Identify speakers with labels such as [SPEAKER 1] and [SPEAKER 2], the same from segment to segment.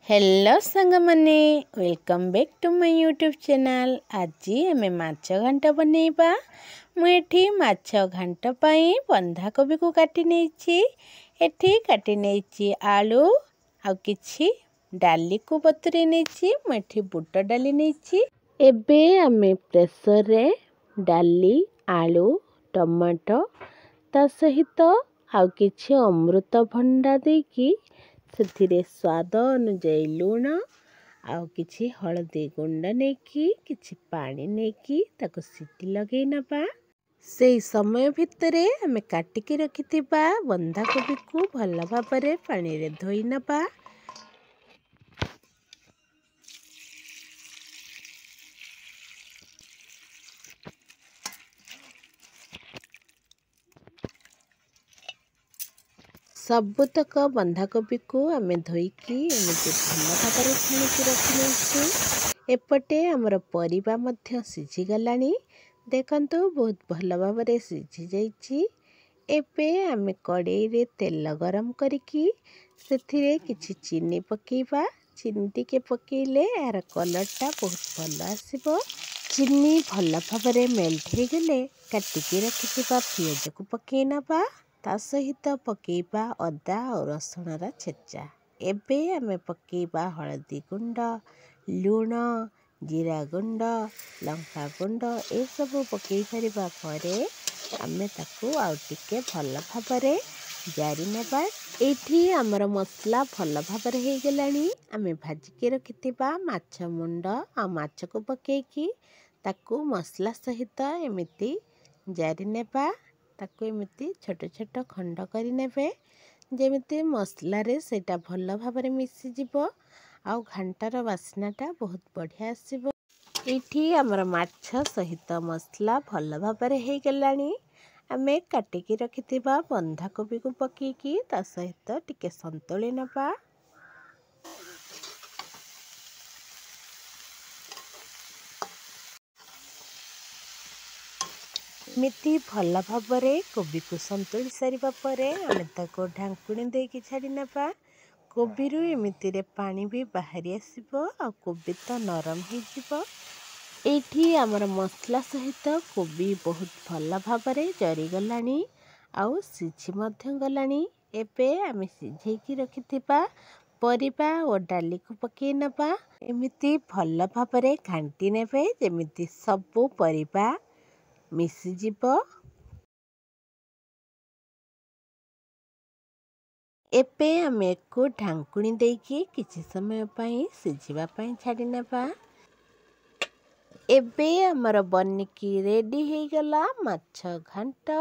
[SPEAKER 1] Hello सांग माने welcome back to my YouTube channel. आज आम माछ घांट बनैबा। मुझे माछ घांट पाई बंधा कोबी को काटी नहीं काटी नहीं आलू आ किछि डाली को बतुरे नहीं मुझे बुट डाली नहीं। एबे आमे प्रेसर रे डाली आलू टमाटो ता सहित आउ किछि अमृतभंडा देकी ସେଥିରେ ସ୍ୱାଦ ଅନୁଯାୟୀ ଲୁଣ ଆଉ କିଛି ହଳଦୀ ଗୁଣ୍ଡ ନେଇକି କିଛି ପାଣି ନେଇକି ତାକୁ ସିଟି ଲଗେଇ ନେବା। ସେହି ସମୟ ଭିତରେ ଆମେ କାଟିକି ରଖିଥିବା ବନ୍ଧାକୋବିକୁ ଭଲ ଭାବରେ ପାଣିରେ ଧୋଇ ନେବା। सबुतक बंधाकोबी को आम धोईकी एमती भल भाव छाणिकी रखी नहीं। एपटे आमर परिबा मध्य सिझी गलानी। देखंतु बहुत भल भाव सिझी जाइछि। एबे आमे कड़ाई रे तेल गरम करिकी सेथिरे किछि चीनी पकेइबा। चीनी टिके पकेइले यार कलरटा बहुत भल आसिबो। चीनी भल भाव मेल्ट हो गले काटिकी रखिथिबा पियाज को पकेइ नबा। ता सहित पकेइबा अदा और रसुणर छेचा। एबे आमे पकेइबा हळदी गुंड लूण जीरा गुंड लंका गुंड ए सब पकेइ परिबा परे आमे ताकू आउ टिके भल भाबरे जारी नेबा। एठी हमर मसला भल भाबरे हे गेलानी। आमे भाजिके रखिथिबा माछ मुंड आ माछ को पकेइकी ताकू मसला सहित एमिति जारी नेबा। ताकू एमिति छोट छोट खंड करि नेबे जेमिति मसला रे सेटा भल भाबरे मिसी जिवो आउ घांटार बास्नाटा बहुत बढ़िया आसीबो। एठी हमर माछ सहित मसला भल भाबरे हे गेलानी। आमे काटिकी रखिथिबा बंधाकोबी को पकेइकी ता सहित टिके संतुली नबा। मिति भल भाबरे कोबी को संतुली सारिबा परे आमे ताको ढांकुणी देकी छाड़ी नेबा। कोबी रु एमिति रे पानी भी बाहरी आसीबो आ कोबी तो नरम हो जिवो। एठी हमर मसला सहित कोबी बहुत भल भाबरे जरी गलानी आउ सिझी मध्य गलानी। एबे आमे सिझेकी रखिथिबा परिबा और डाली को पकेइ नबा। एमिति भल भाबरे घांटी नेबे जेमिति सबु परिबा मिसी जिवो। एबे आमे को ढांकुणी देकी किछि समय पई सिझिबा पई छाड़ी नेबा। एबे हमर बनिकी रेडी हे गला माछ घांट।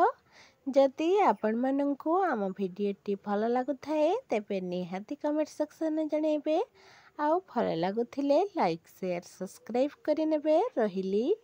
[SPEAKER 1] जदि आपण माननकु आम भिडियोटी भल लागुथाए तेबे निहाती कमेंट सेक्शन में जणेबे। आउ भल लागुथिले लाइक शेयर सब्सक्राइब करि नेबे। रहिली।